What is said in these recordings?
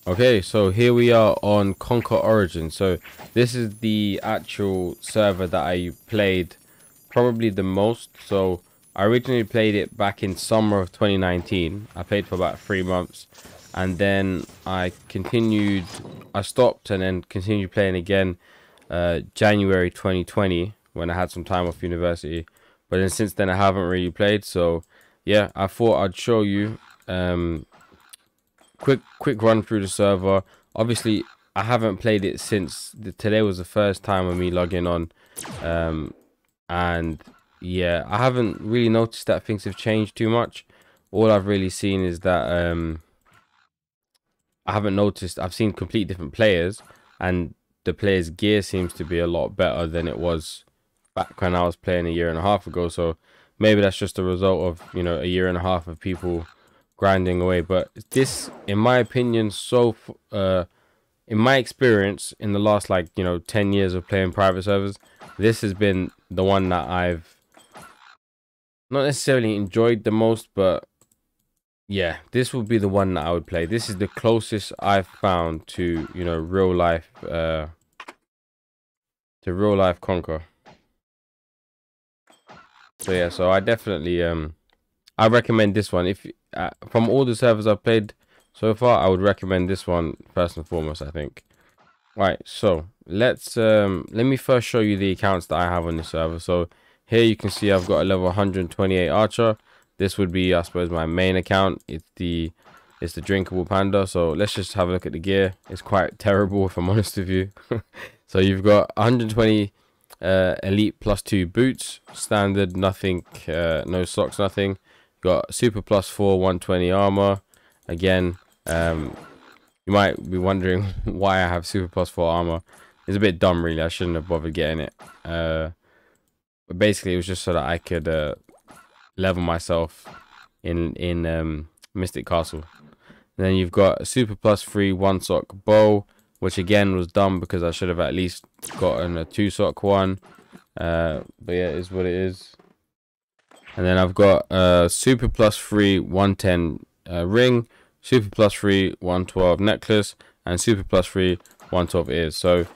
Okay, so here we are on Conquer Origin. So this is the actual server that I played probably the most. So I originally played it back in summer of 2019. I played for about 3 months, and then I stopped and then continued playing again January 2020 when I had some time off university. But then since then I haven't really played. So yeah, I thought I'd show you quick run through the server. Obviously, I haven't played it since today was the first time of me logging on, um, and yeah, I haven't really noticed that things have changed too much. All I've really seen is that I haven't noticed. I've seen complete different players, and the players' gear seems to be a lot better than it was back when I was playing a year and a half ago. So maybe that's just a result of a year and a half of people grinding away. But this, in my opinion, in my experience in the last 10 years of playing private servers, this has been the one that I've not necessarily enjoyed the most, but yeah, this would be the one that I would play. This is the closest I've found to real life Conquer. So yeah, so I definitely I recommend this one. If from all the servers I've played so far, I would recommend this one first and foremost, I think. Right, so let me first show you the accounts that I have on this server. So here you can see I've got a level 128 archer. This would be, I suppose, my main account. It's the DrinkablePanda. So let's just have a look at the gear. It's quite terrible if I'm honest with you. So you've got 120 elite +2 boots, standard, nothing, no socks, nothing. Got super +4 120 armor. Again, you might be wondering why I have super +4 armor. It's a bit dumb, really. I shouldn't have bothered getting it. But basically, it was just so that I could level myself in Mystic Castle. And then you've got a super +3 1 sock bow, which again was dumb because I should have at least gotten a 2 sock one. But yeah, it is what it is. And then I've got super +3 110 ring, super +3 112 necklace, and super +3 112 ears. So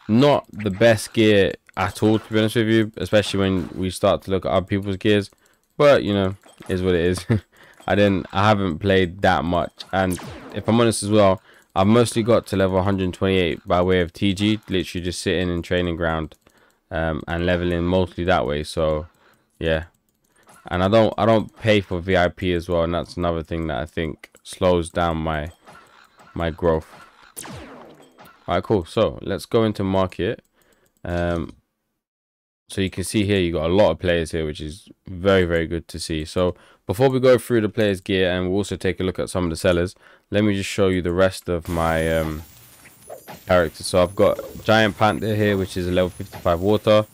not the best gear at all, to be honest with you, especially when we start to look at other people's gears. But is what it is. I haven't played that much, and if I'm honest as well, I've mostly got to level 128 by way of TG, literally just sitting in training ground and leveling mostly that way. So yeah, and I don't pay for VIP as well, and that's another thing that I think slows down my growth. All right, cool. So let's go into market. So you can see here you got a lot of players here, which is very, very good to see. So before we go through the players' gear, and we'll also take a look at some of the sellers, let me just show you the rest of my characters. So I've got Giant Panther here, which is a level 55 water.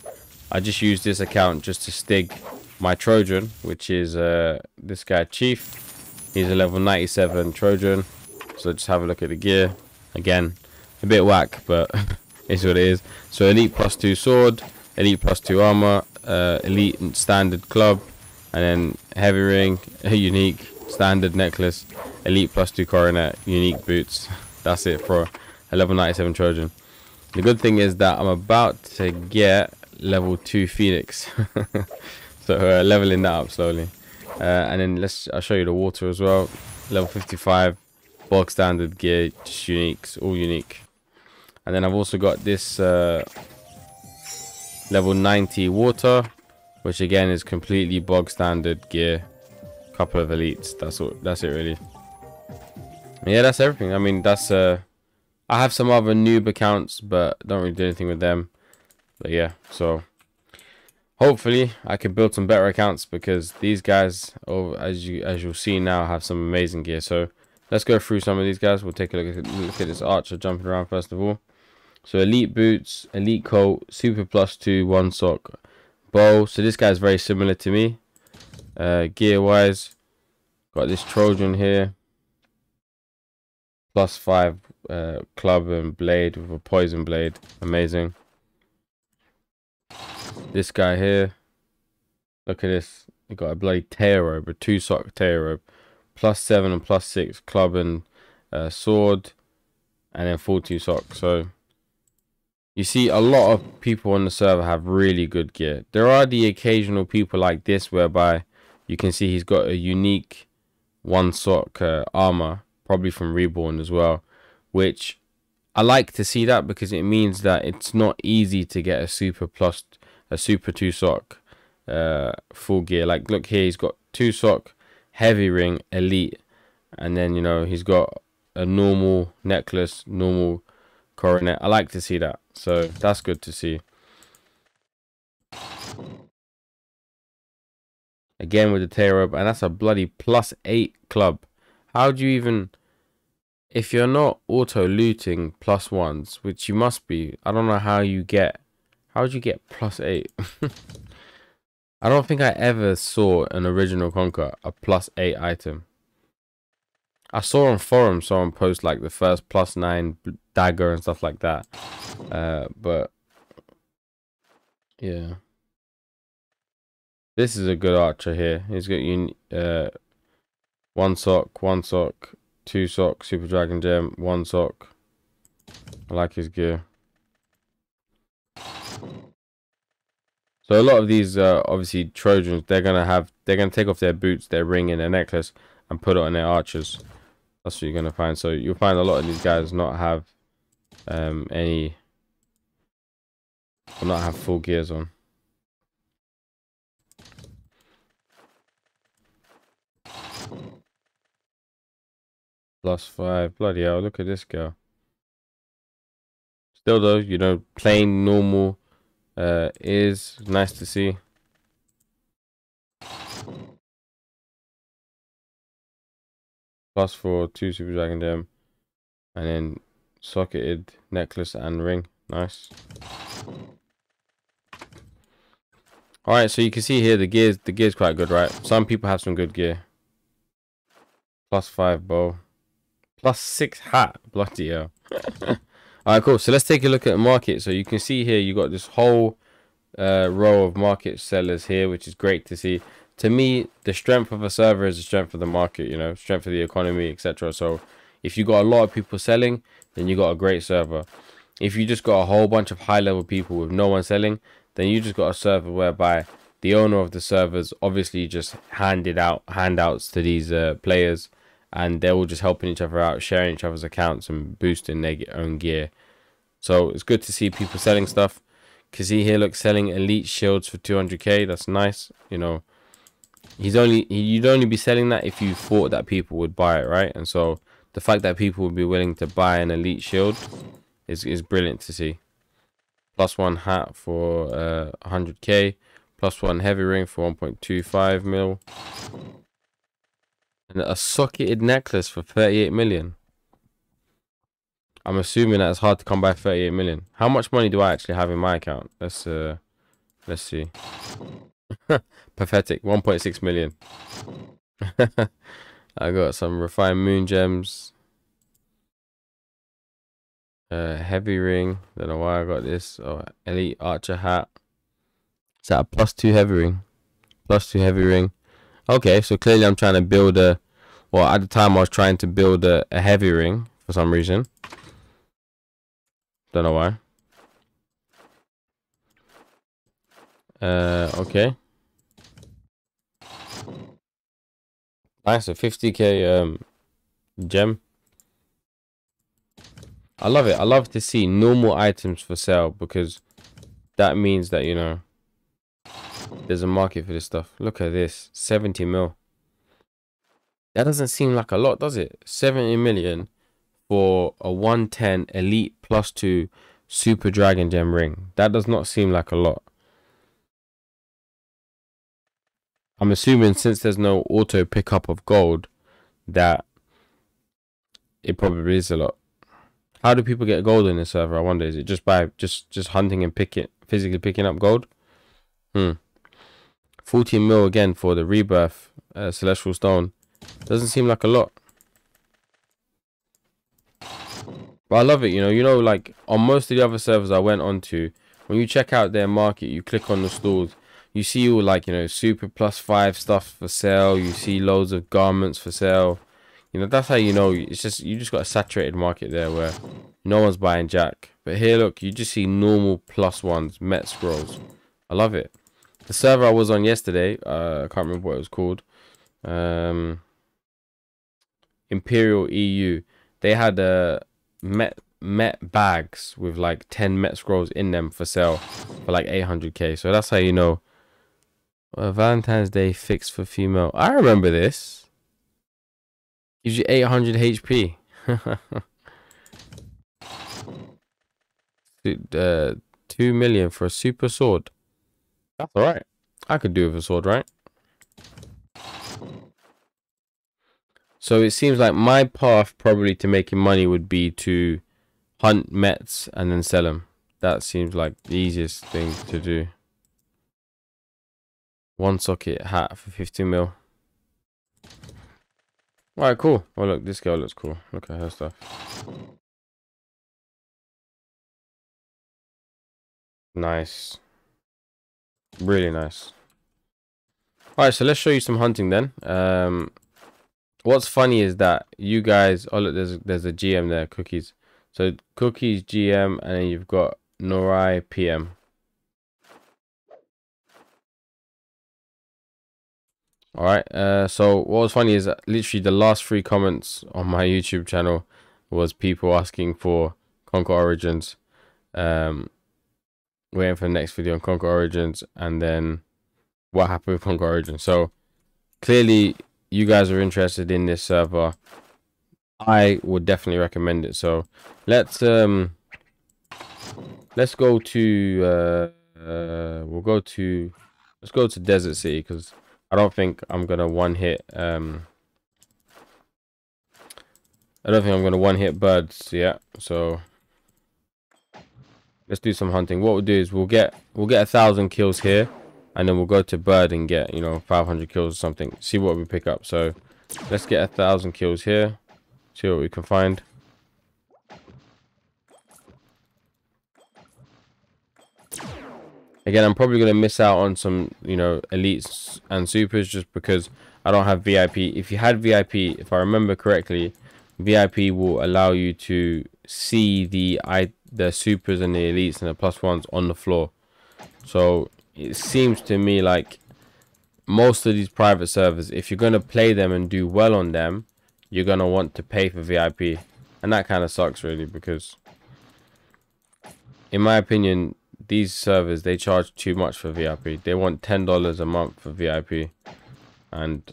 I just used this account just to stig my Trojan, which is this guy Chief. He's a level 97 Trojan. So just have a look at the gear. Again, a bit whack, but it's what it is. So elite +2 sword, elite +2 armor, elite standard club, and then heavy ring, a unique standard necklace, elite +2 coronet, unique boots. That's it for a level 97 Trojan. The good thing is that I'm about to get level 2 Phoenix. So leveling that up slowly. And then I'll show you the water as well. Level 55, bog standard gear, just uniques, all unique. And then I've also got this level 90 water, which again is completely bog standard gear. Couple of elites. That's it really. And yeah, that's everything. I mean, that's I have some other noob accounts, but don't really do anything with them. But yeah, so hopefully I can build some better accounts, because these guys, as you'll see now, have some amazing gear. So let's go through some of these guys. We'll take a look at this archer jumping around first of all. So elite boots, elite coat, super +2 1 sock bow. So this guy's very similar to me. Gear wise, got this Trojan here, +5 club and blade with a poison blade. Amazing. This guy here, look at this. He got a bloody tail robe, a 2 sock tail robe, +7 and +6 club and sword. and then 42 socks. So you see a lot of people on the server have really good gear. There are the occasional people like this whereby you can see he's got a unique 1 sock armor, probably from Reborn as well, which I like to see that because it means that it's not easy to get a super 2 sock full gear. Like look here, he's got 2 sock, heavy ring, elite, and then you know he's got a normal necklace, normal coronet. I like to see that, so that's good to see. Again with the tail rope, and that's a bloody +8 club. How do you even, if you're not auto looting +1s, which you must be, I don't know how you get, how would you get +8? I don't think I ever saw an original Conquer a +8 item. I saw on forums someone post like the first +9 dagger and stuff like that. But yeah. This is a good archer here. He's got 1 sock, 1 sock, 2 sock, super dragon gem, 1 sock. I like his gear. So a lot of these obviously Trojans, they're gonna take off their boots, their ring, and their necklace and put it on their archers. That's what you're gonna find. So you'll find a lot of these guys not have not have full gears on. +5, bloody hell! Look at this girl. Still though, you know, plain normal is nice to see. +4, 2 super dragon gem, and then socketed necklace and ring. Nice. All right, so you can see here the gear's quite good, right? Some people have some good gear. +5 bow, +6 hat. Bloody hell. Alright, cool. So let's take a look at the market. So you can see here you got this whole row of market sellers here, which is great to see. To me, the strength of a server is the strength of the market, you know, strength of the economy, etc. So if you got a lot of people selling, then you got a great server. If you just got a whole bunch of high level people with no one selling, then you just got a server whereby the owner of the servers obviously just handed out handouts to these players, and they're all just helping each other out, sharing each other's accounts and boosting their own gear. So it's good to see people selling stuff. Cause see here, look, selling elite shields for 200k. That's nice. You know, you'd only be selling that if you thought that people would buy it, right? And so the fact that people would be willing to buy an elite shield is brilliant to see. +1 hat for 100k, +1 heavy ring for 1.25 mil, and a socketed necklace for 38 million. I'm assuming that it's hard to come by 38 million. How much money do I actually have in my account? Let's see. Pathetic, 1.6 million. I got some refined moon gems, heavy ring. Don't know why I got this. Oh, elite archer hat. Is that a +2 heavy ring? +2 heavy ring. Okay, so clearly I'm trying to build a, well, at the time I was trying to build a heavy ring for some reason. Don't know why. Okay. Nice, a 50k gem. I love it. I love to see normal items for sale because that means that, you know, there's a market for this stuff. Look at this, 70 mil. That doesn't seem like a lot, does it? 70 million for a 110 elite +2 super dragon gem ring. That does not seem like a lot. I'm assuming since there's no auto pickup of gold that it probably is a lot. How do people get gold in this server? I wonder. Is it just by just hunting and physically picking up gold? 14 mil again for the rebirth celestial stone. Doesn't seem like a lot. But I love it, you know, like on most of the other servers I went on to, when you check out their market, you click on the stalls, you see all like, you know, super +5 stuff for sale. You see loads of garments for sale. You know, that's how you know it's just you just got a saturated market there where no one's buying jack. But here, look, you just see normal +1s, Met scrolls. I love it. The server I was on yesterday, I can't remember what it was called. Imperial EU. They had Met bags with like 10 Met scrolls in them for sale for like 800k. So that's how you know. Valentine's Day fixed for female. I remember this. Gives you 800 HP. 2 million for a super sword. That's alright. I could do with a sword, right? So it seems like my path probably to making money would be to hunt Mets and then sell them. That seems like the easiest thing to do. One socket hat for 50 mil. Alright, cool. Oh look, this girl looks cool. Look at her stuff. Nice. Really nice. Alright, so let's show you some hunting then. What's funny is that you guys, oh look, there's a GM there, Cookies. So Cookies GM, and then you've got Norai PM. Alright, so what was funny is that literally the last 3 comments on my YouTube channel was people asking for Conquer Origins. Waiting for the next video on Conquer Origins, and then what happened with Conquer Origins. So clearly you guys are interested in this server. I would definitely recommend it. So let's go to let's go to Desert City, because I don't think I'm gonna one hit birds. Yeah, so let's do some hunting. What we'll do is we'll get 1,000 kills here, and then we'll go to bird and get, you know, 500 kills or something. See what we pick up. So let's get 1,000 kills here. See what we can find. Again, I'm probably going to miss out on some, you know, elites and supers just because I don't have VIP. If you had VIP, if I remember correctly, VIP will allow you to see the supers and the elites and the +1s on the floor. So it seems to me like most of these private servers, if you're going to play them and do well on them, you're going to want to pay for VIP. And that kind of sucks really, because in my opinion, these servers, they charge too much for VIP. They want $10 a month for VIP. And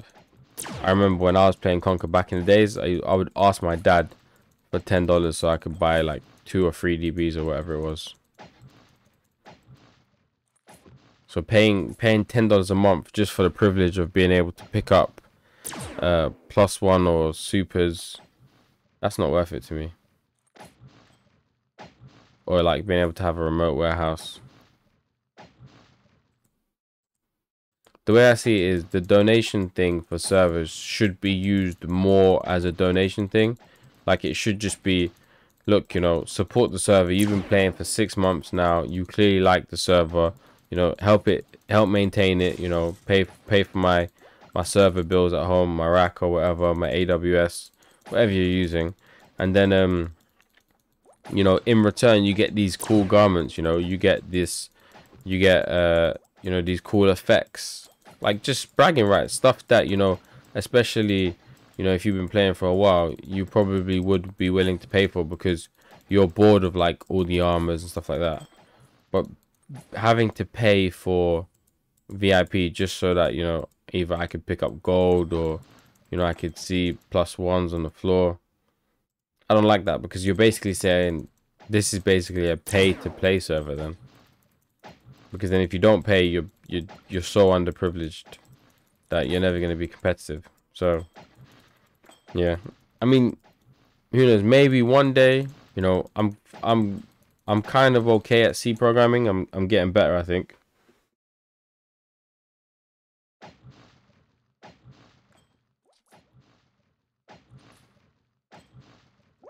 I remember when I was playing Conquer back in the days, I would ask my dad for $10 so I could buy like 2 or 3 DBs or whatever it was. So paying $10 a month just for the privilege of being able to pick up +1 or supers, that's not worth it to me. Or like being able to have a remote warehouse. The way I see it is the donation thing for servers should be used more as a donation thing. Like it should just be, look, you know, support the server. You've been playing for 6 months now. You clearly like the server. You know, help maintain it. You know, pay for my server bills at home, my rack or whatever, my AWS, whatever you're using, and then you know, in return you get these cool garments. You know, you get this, you get you know, these cool effects, like just bragging rights, stuff that, you know, especially, you know, if you've been playing for a while, you probably would be willing to pay for, because you're bored of like all the armors and stuff like that. But having to pay for VIP just so that, you know, either I could pick up gold or, you know, I could see +1s on the floor, I don't like that, because you're basically saying this is basically a pay to play server then. Because then if you don't pay, you're so underprivileged that you're never going to be competitive. So yeah, I mean, who knows, maybe one day, you know, I'm kind of okay at C programming. I'm getting better, I think.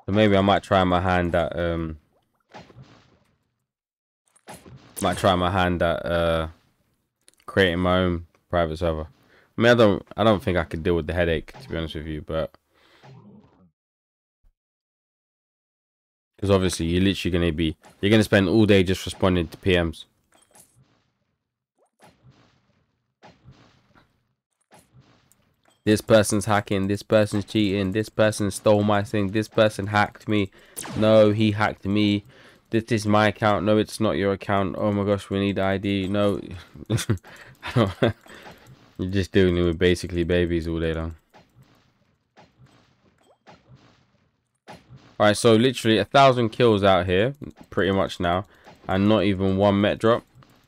So maybe I might try my hand at creating my own private server. I mean, I don't think I could deal with the headache, to be honest with you, but Because obviously you're gonna spend all day just responding to PMs. This person's hacking, this person's cheating, this person stole my thing, this person hacked me. No, he hacked me. This is my account. No, it's not your account. Oh my gosh, we need ID. No. You're just doing it with basically babies all day long. Alright, so literally 1,000 kills out here, pretty much now, and not even one met drop.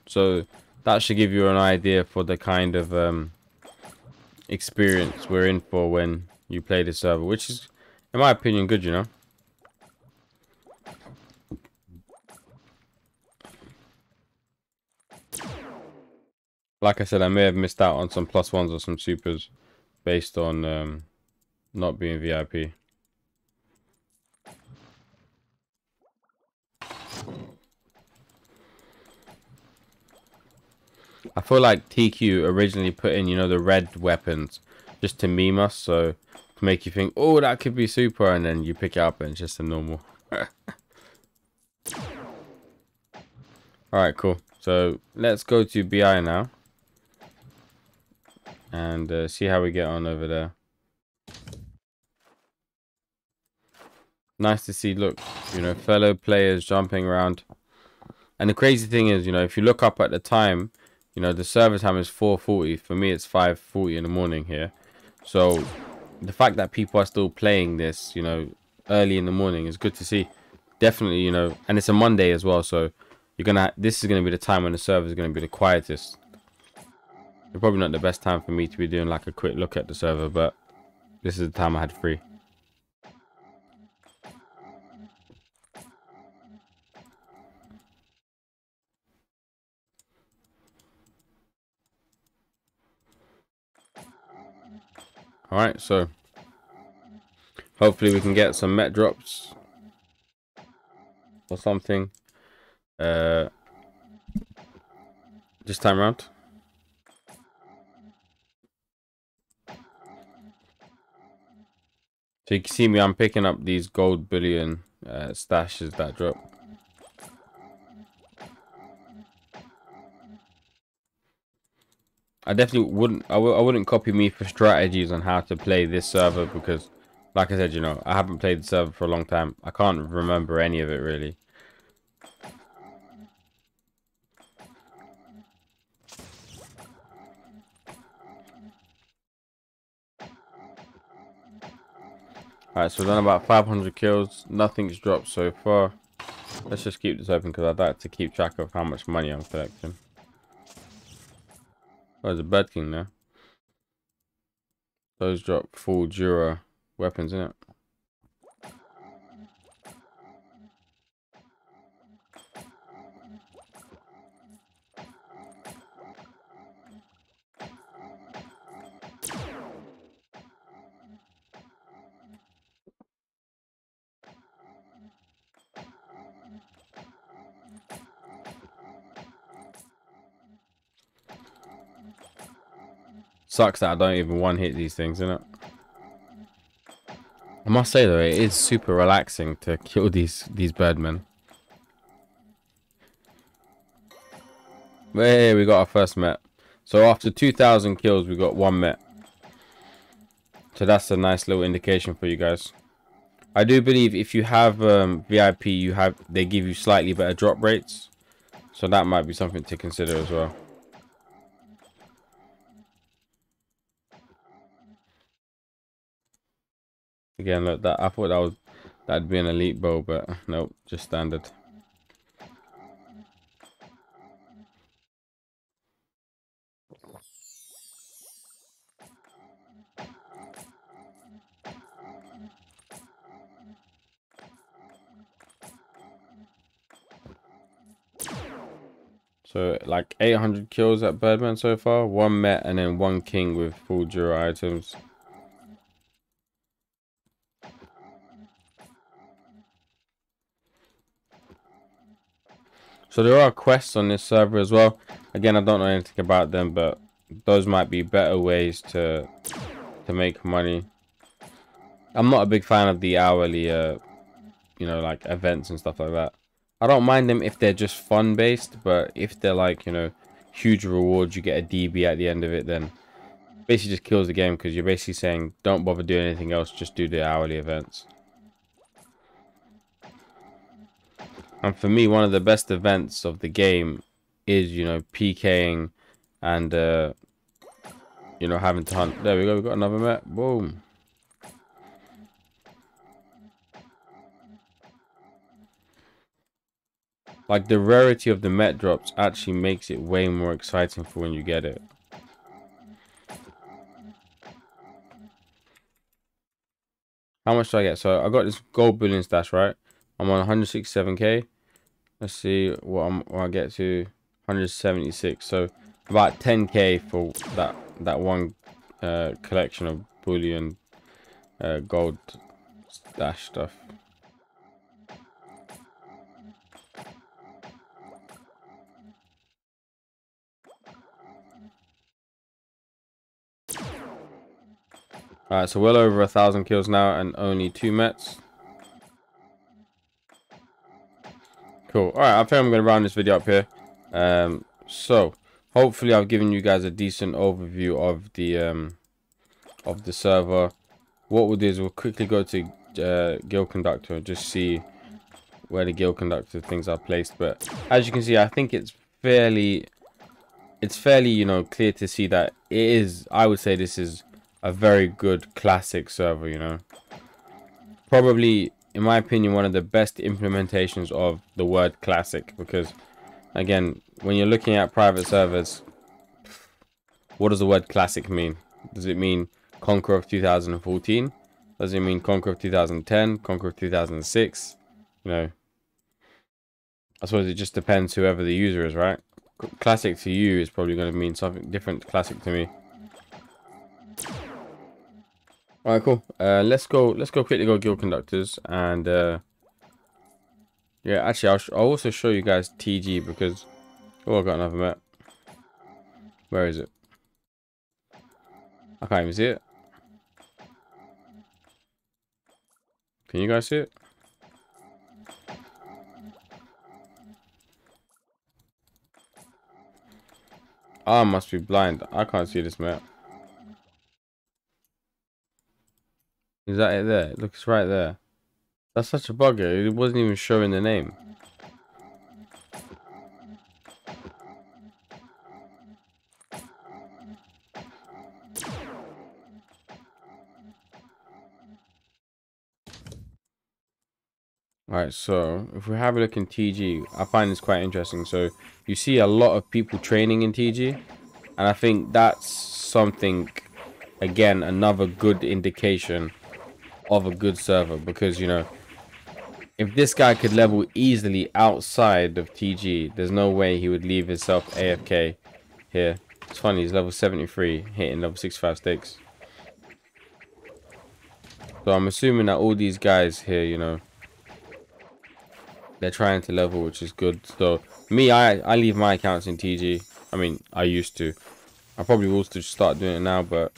So that should give you an idea for the kind of experience we're in for when you play this server, which is, in my opinion, good, you know. Like I said, I may have missed out on some +1s or some supers based on not being VIP. I feel like TQ originally put in, you know, the red weapons just to meme us, so to make you think, oh, that could be super, and then you pick it up and it's just a normal. Alright, cool. So let's go to BI now and see how we get on over there. Nice to see, look, you know, fellow players jumping around. And the crazy thing is, you know, if you look up at the time, you know, the server time is 4:40. For me, it's 5:40 in the morning here. So the fact that people are still playing this, you know, early in the morning is good to see. Definitely, you know, and it's a Monday as well. So this is gonna be the time when the server is gonna be the quietest. It's probably not the best time for me to be doing like a quick look at the server, but this is the time I had free. Alright, so hopefully we can get some met drops or something this time around. So you can see me, I'm picking up these gold bullion stashes that drop. I definitely wouldn't copy me for strategies on how to play this server, because like I said, you know, I haven't played the server for a long time. I can't remember any of it really. Alright, so we've done about 500 kills. Nothing's dropped so far. Let's just keep this open because I'd like to keep track of how much money I'm collecting. Oh, there's a Bird King there. Those drop full Jura weapons, innit? Sucks that I don't even one-hit these things, innit? I must say though, it is super relaxing to kill these birdmen. Hey, we got our first met. So after 2,000 kills, we got one met. So that's a nice little indication for you guys. I do believe if you have VIP, they give you slightly better drop rates. So that might be something to consider as well. Again, look, I thought that'd be an elite bow, but nope, just standard. So like 800 kills at Birdman so far, one met and then one king with full Jura items. So there are quests on this server as well. Again, I don't know anything about them, but those might be better ways to make money. I'm not a big fan of the hourly you know, like events and stuff like that. I don't mind them if they're just fun based, but if they're like, you know, huge rewards, you get a DB at the end of it, then basically just kills the game, because you're basically saying don't bother doing anything else, just do the hourly events. And for me, one of the best events of the game is, you know, PKing and you know, having to hunt. There we go, we got another map. Boom. Like, the rarity of the Met drops actually makes it way more exciting for when you get it. How much do I get? So I got this gold bullion stash, right? I'm on 167k. Let's see what I get to. 176. So about 10k for that one collection of bullion gold stash stuff. Alright, so well over 1,000 kills now and only 2 Mets. Cool. Alright, I think I'm going to round this video up here. So hopefully I've given you guys a decent overview of the server. What we'll do is we'll quickly go to guild conductor and just see where the guild conductor things are placed. But as you can see, I think it's fairly, you know, clear to see that it is, I would say this is a very good classic server, you know. Probably, in my opinion, one of the best implementations of the word classic, because again, when you're looking at private servers, what does the word classic mean? Does it mean Conquer of 2014? Does it mean Conquer of 2010? Conquer of 2006? You know, I suppose it just depends whoever the user is, right? Classic to you is probably going to mean something different to classic to me. All right, cool. Let's go quickly go guild conductors, and yeah, actually I'll also show you guys TG, because I got another map. Where is it? I can't even see it. Can you guys see it? Oh, I must be blind. I can't see this map. Is that it there? It looks right there. That's such a bugger. It wasn't even showing the name. Alright, so if we have a look in TG, I find this quite interesting. So you see a lot of people training in TG, and I think that's something, again, another good indication of a good server, because, you know, if this guy could level easily outside of TG, there's no way he would leave himself AFK here. It's funny, he's level 73, hitting level 65 stakes. So I'm assuming that all these guys here, you know, they're trying to level, which is good. So me, I leave my accounts in TG. I mean, I used to. I probably will to start doing it now, but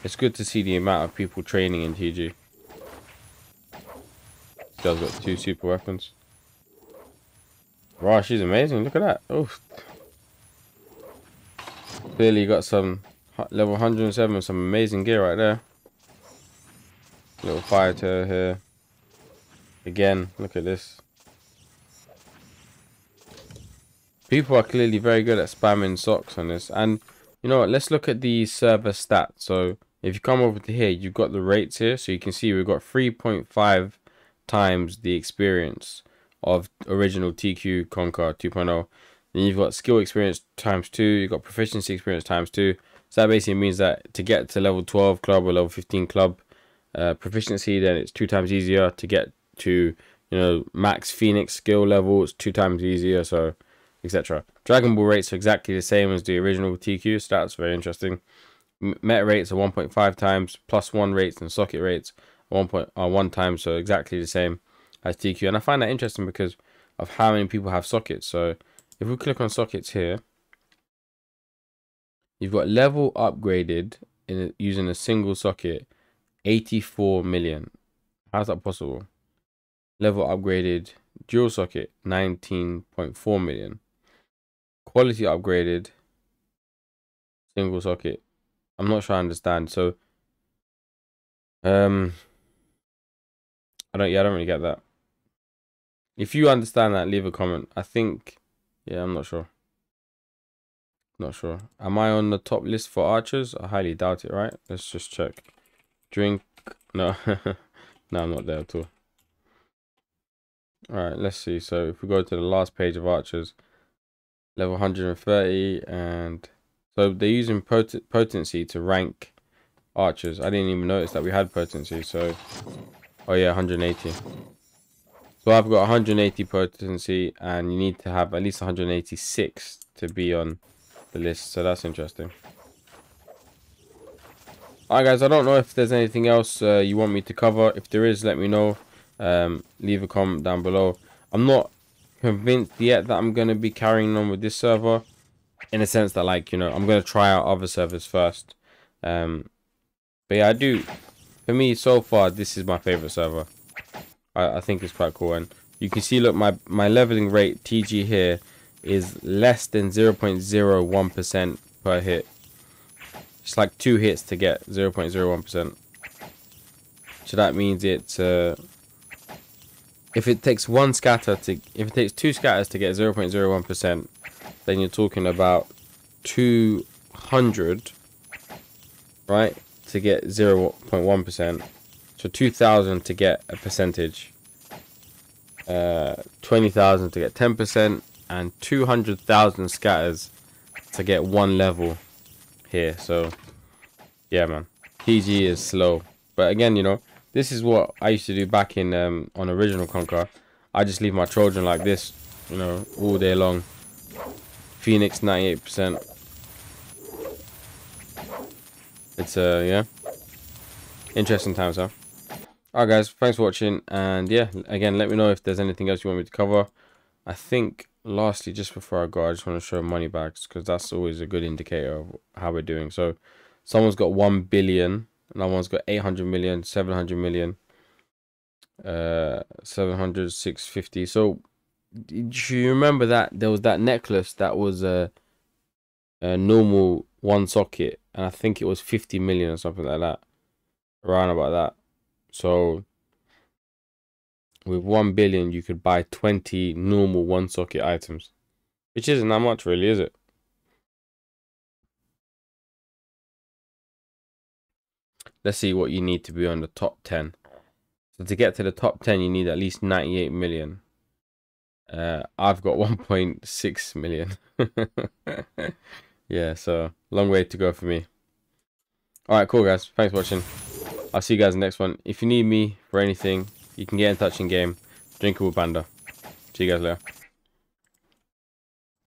it's good to see the amount of people training in TG. This guy's got 2 super weapons. Wow, she's amazing. Look at that. Oh, clearly got some level 107, some amazing gear right there. Little fire tail here. Again, look at this. People are clearly very good at spamming socks on this. And you know what, let's look at the server stats. So if you come over to here, you've got the rates here, so you can see we've got 3.5 times the experience of original TQ Conquer 2.0. Then you've got skill experience times 2, you've got proficiency experience times 2. So that basically means that to get to level 12 club or level 15 club proficiency, then it's 2 times easier. To get to, you know, max Phoenix skill level, it's 2 times easier, so etc. Dragon Ball rates are exactly the same as the original TQ, so that's very interesting. Meta rates are 1.5 times, +1 rates and socket rates are 1 times, so exactly the same as TQ. And I find that interesting because of how many people have sockets. So if we click on sockets here, you've got level upgraded using a single socket, 84 million. How's that possible? Level upgraded. Dual socket 19.4 million. Quality upgraded. Single socket. I'm not sure I understand. So I don't really get that. If you understand that, leave a comment. I think I'm not sure. Not sure. Am I on the top list for archers? I highly doubt it, right? Let's just check. No. No, I'm not there at all. Alright, let's see. So if we go to the last page of archers, level 130, and so they're using potency to rank archers. I didn't even notice that we had potency. So oh yeah, 180. So I've got 180 potency, and you need to have at least 186 to be on the list. So that's interesting. Alright guys, I don't know if there's anything else you want me to cover. If there is, let me know. Leave a comment down below. I'm not convinced yet that I'm going to be carrying on with this server, in a sense that, like, you know, I'm going to try out other servers first. But yeah, for me so far, this is my favorite server. I think it's quite cool. And you can see, look, my leveling rate TG here is less than 0.01% per hit. It's like 2 hits to get 0.01%. So that means it's if it takes 2 scatters to get 0.01%, then you're talking about 200, right, to get 0.1%. So 2,000 to get a percentage, 20,000 to get 10%, and 200,000 scatters to get 1 level here. So yeah, man, PG is slow. But again, you know, this is what I used to do back in on Original Conquer. I just leave my Trojan like this, you know, all day long. Phoenix 98%. It's yeah, interesting times, huh? Alright guys, thanks for watching, and yeah, again, let me know if there's anything else you want me to cover. I think lastly, just before I go, I just want to show money bags, because that's always a good indicator of how we're doing. So someone's got 1 billion, another one's got 800 million, 700 million, 700, 650. So do you remember that there was that necklace that was a normal 1 socket, and I think it was 50 million or something like that, around about that. So with 1 billion, you could buy 20 normal 1 socket items, which isn't that much, really, is it? Let's see what you need to be on the top 10. So to get to the top 10, you need at least 98 million. I've got 1.6 million. Yeah, so long way to go for me. Alright, cool guys. Thanks for watching. I'll see you guys in the next one. If you need me for anything, you can get in touch in game. DrinkablePanda. See you guys later.